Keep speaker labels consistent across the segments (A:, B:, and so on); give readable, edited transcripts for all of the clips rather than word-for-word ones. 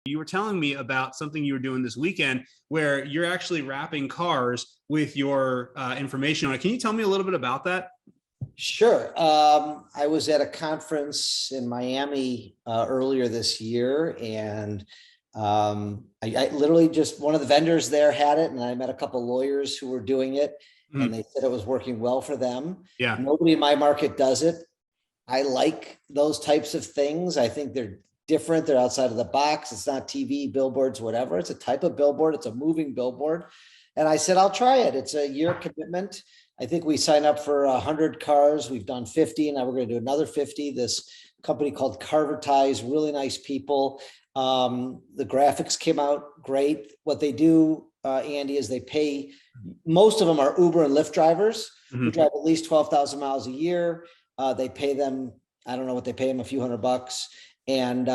A: You were telling me about something you were doing this weekend where you're actually wrapping cars with your information on it. Can you tell me a little bit about that?
B: Sure. I was at a conference in Miami earlier this year, and I literally just one of the vendors there had it, and I met a couple of lawyers who were doing it, and they said it was working well for them.
A: Yeah.
B: Nobody in my market does it. I like those types of things. I think they're different. They're outside of the box. It's not TV, billboards, whatever. It's a type of billboard. It's a moving billboard. And I said, I'll try it. It's a year commitment. I think we signed up for 100 cars. We've done 50, and now we're going to do another 50. This company called Carvertise, really nice people. The graphics came out great. What they do, Andy, is they pay, most of them are Uber and Lyft drivers who drive at least 12,000 miles a year. They pay them, I don't know what they pay them, a few $100. And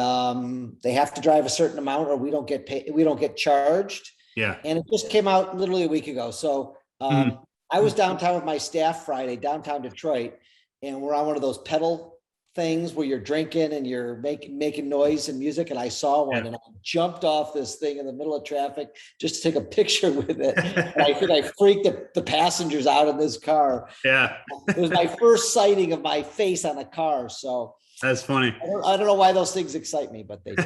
B: they have to drive a certain amount or we don't get paid, we don't get charged.
A: Yeah.
B: And it just came out literally a week ago. So I was downtown with my staff Friday, downtown Detroit, and we're on one of those pedal things where you're drinking and you're making noise and music. And I saw one and I jumped off this thing in the middle of traffic just to take a picture with it. And I think I freaked the passengers out in this car.
A: Yeah.
B: It was my first sighting of my face on a car. So
A: that's funny.
B: I don't know why those things excite me, but they do.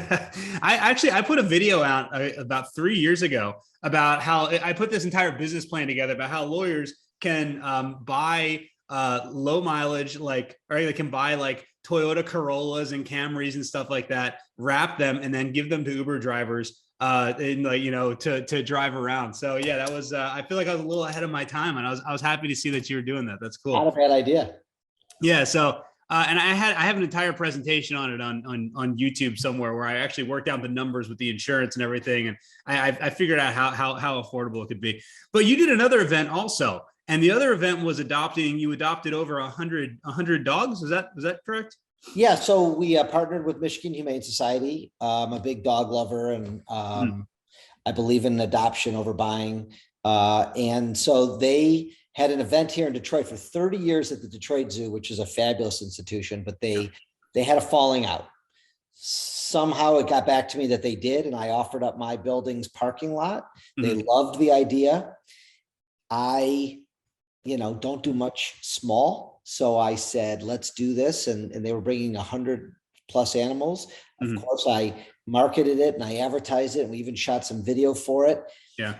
A: I put a video out about 3 years ago about how I put this entire business plan together about how lawyers can buy low mileage, or they can buy like Toyota Corollas and Camrys and stuff like that, wrap them and then give them to Uber drivers to drive around. So yeah, that was I feel like I was a little ahead of my time, and I was happy to see that you were doing that. That's cool.
B: Not a bad idea.
A: Yeah. So and I have an entire presentation on it on YouTube somewhere where I actually worked out the numbers with the insurance and everything, and I figured out how affordable it could be. But you did another event also, and the other event was you adopted over 100 dogs. Is that correct?
B: Yeah. So we partnered with Michigan Humane Society. I'm a big dog lover, and I believe in adoption over buying. And so they had an event here in Detroit for 30 years at the Detroit Zoo, which is a fabulous institution, but they had a falling out. Somehow it got back to me that they did, and I offered up my building's parking lot. They loved the idea. I, don't do much small. So I said, let's do this. And they were bringing 100 plus animals. Of course, I marketed it and I advertised it, and we even shot some video for it.
A: Yeah.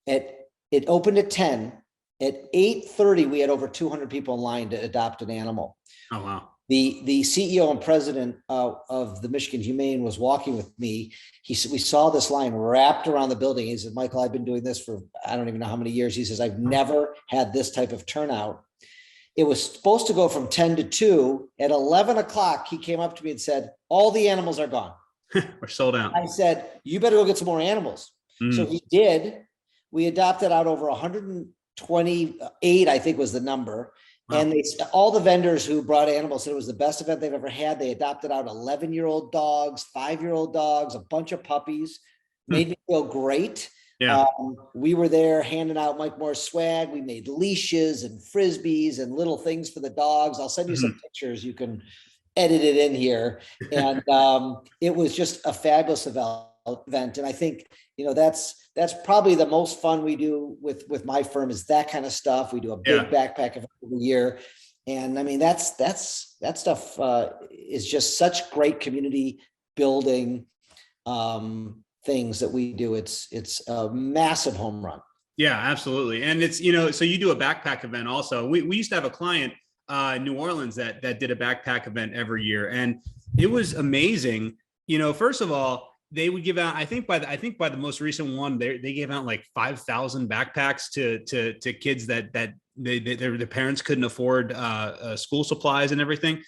B: It opened at 10. At 8:30, we had over 200 people in line to adopt an animal.
A: Oh, wow.
B: The CEO and president of the Michigan Humane was walking with me. We saw this line wrapped around the building. He said, Michael, I've been doing this for, I don't even know how many years. He says, I've never had this type of turnout. It was supposed to go from 10 to 2. At 11 o'clock, he came up to me and said, all the animals are gone.
A: We're sold out.
B: I said, you better go get some more animals. So he did. We adopted out over 128, I think was the number. Wow. And all the vendors who brought animals said it was the best event they've ever had. They adopted out 11-year-old dogs, 5-year-old dogs, a bunch of puppies. Made me feel great.
A: Yeah.
B: We were there handing out Mike Morse swag. We made leashes and frisbees and little things for the dogs. I'll send you some pictures. You can edit it in here. And it was just a fabulous event. And I think, that's probably the most fun we do with my firm is that kind of stuff. We do a big backpack event every year. And I mean, that stuff is just such great community building things that we do. It's a massive home run.
A: Yeah, absolutely. And it's, so you do a backpack event also. We used to have a client in New Orleans that did a backpack event every year. And it was amazing. First of all, they would give out, I think by the most recent one, they gave out like 5,000 backpacks to kids that their parents couldn't afford school supplies and everything.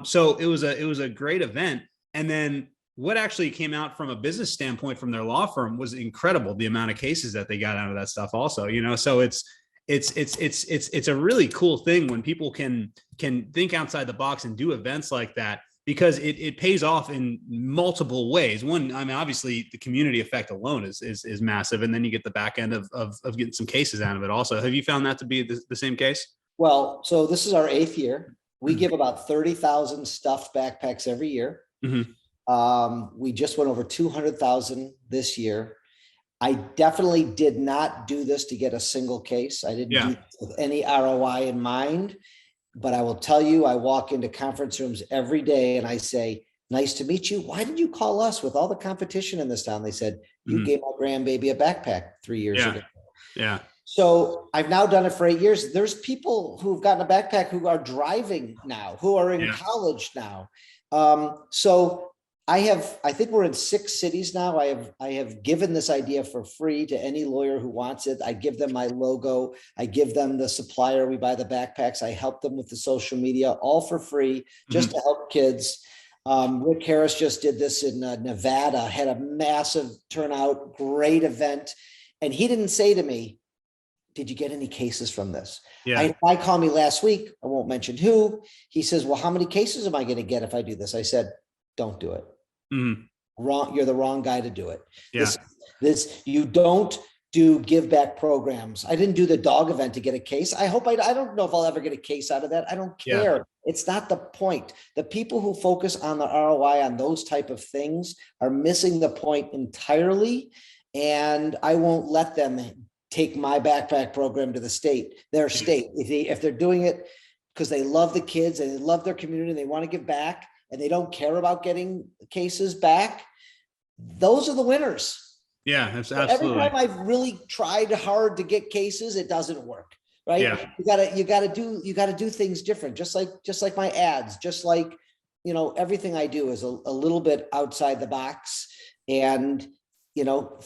A: So it was a great event. And then what actually came out from a business standpoint from their law firm was incredible. The amount of cases that they got out of that stuff also, so it's a really cool thing when people can think outside the box and do events like that, because it pays off in multiple ways. One, I mean, obviously the community effect alone is massive. And then you get the back end of getting some cases out of it also. Have you found that to be the same case?
B: Well, so this is our 8th year. We give about 30,000 stuffed backpacks every year. We just went over 200,000 this year. I definitely did not do this to get a single case. I didn't do
A: Yeah.
B: this with any ROI in mind, but I will tell you, I walk into conference rooms every day and I say, nice to meet you. Why did you call us with all the competition in this town? They said, you
A: Mhm.
B: gave my grandbaby a backpack 3 years
A: Yeah.
B: ago.
A: Yeah.
B: So I've now done it for 8 years. There's people who've gotten a backpack who are driving now, who are in
A: Yeah.
B: college now. So I think we're in 6 cities now. I have given this idea for free to any lawyer who wants it. I give them my logo. I give them the supplier. We buy the backpacks. I help them with the social media, all for free, just
A: Mhm.
B: to help kids. Rick Harris just did this in Nevada, had a massive turnout, great event. And he didn't say to me, did you get any cases from this?
A: Yeah.
B: I called me last week. I won't mention who. He says, well, how many cases am I going to get if I do this? I said, don't do it.
A: Mhm.
B: Wrong. You're the wrong guy to do it.
A: Yeah.
B: You don't do give back programs. I didn't do the dog event to get a case. I don't know if I'll ever get a case out of that. I don't
A: Yeah.
B: care. It's not the point. The people who focus on the ROI on those type of things are missing the point entirely. And I won't let them take my backpack program to their state. If they're doing it because they love the kids and they love their community and they want to give back and they don't care about getting cases back, those are the winners.
A: Yeah.
B: Every
A: Absolutely.
B: time I've really tried hard to get cases, it doesn't work. Right?
A: Yeah.
B: You gotta do things different. Just like my ads, just like everything I do is a little bit outside the box. And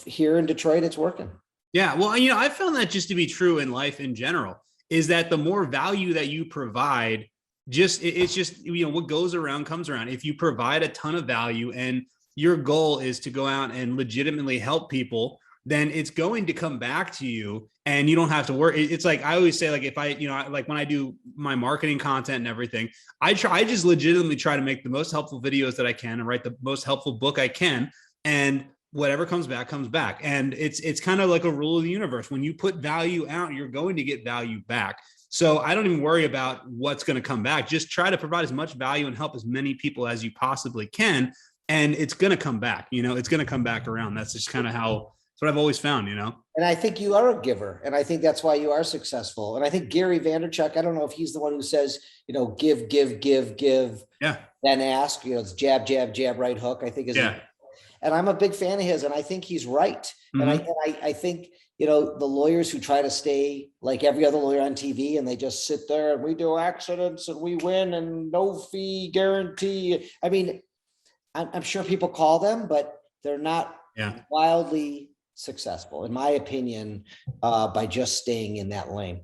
B: here in Detroit, it's working.
A: Yeah. Well, I found that just to be true in life in general, is that the more value that you provide, it's just, what goes around comes around. If you provide a ton of value and your goal is to go out and legitimately help people, then it's going to come back to you and you don't have to worry. It's like, I always say, like, if like when I do my marketing content and everything, I just legitimately try to make the most helpful videos that I can and write the most helpful book I can. And whatever comes back. And it's kind of like a rule of the universe. When you put value out, you're going to get value back. So I don't even worry about what's going to come back. Just try to provide as much value and help as many people as you possibly can. And it's going to come back, it's going to come back around. That's just kind of that's what I've always found.
B: And I think you are a giver. And I think that's why you are successful. And I think Gary Vaynerchuk, I don't know if he's the one who says, give,
A: Yeah.
B: then ask, it's jab, jab, jab, right hook, I think is.
A: Yeah.
B: And I'm a big fan of his, and I think he's right.
A: Mm-hmm.
B: And I think, the lawyers who try to stay like every other lawyer on TV and they just sit there and we do accidents and we win and no fee guarantee. I mean, I'm sure people call them, but they're not wildly successful, in my opinion, by just staying in that lane.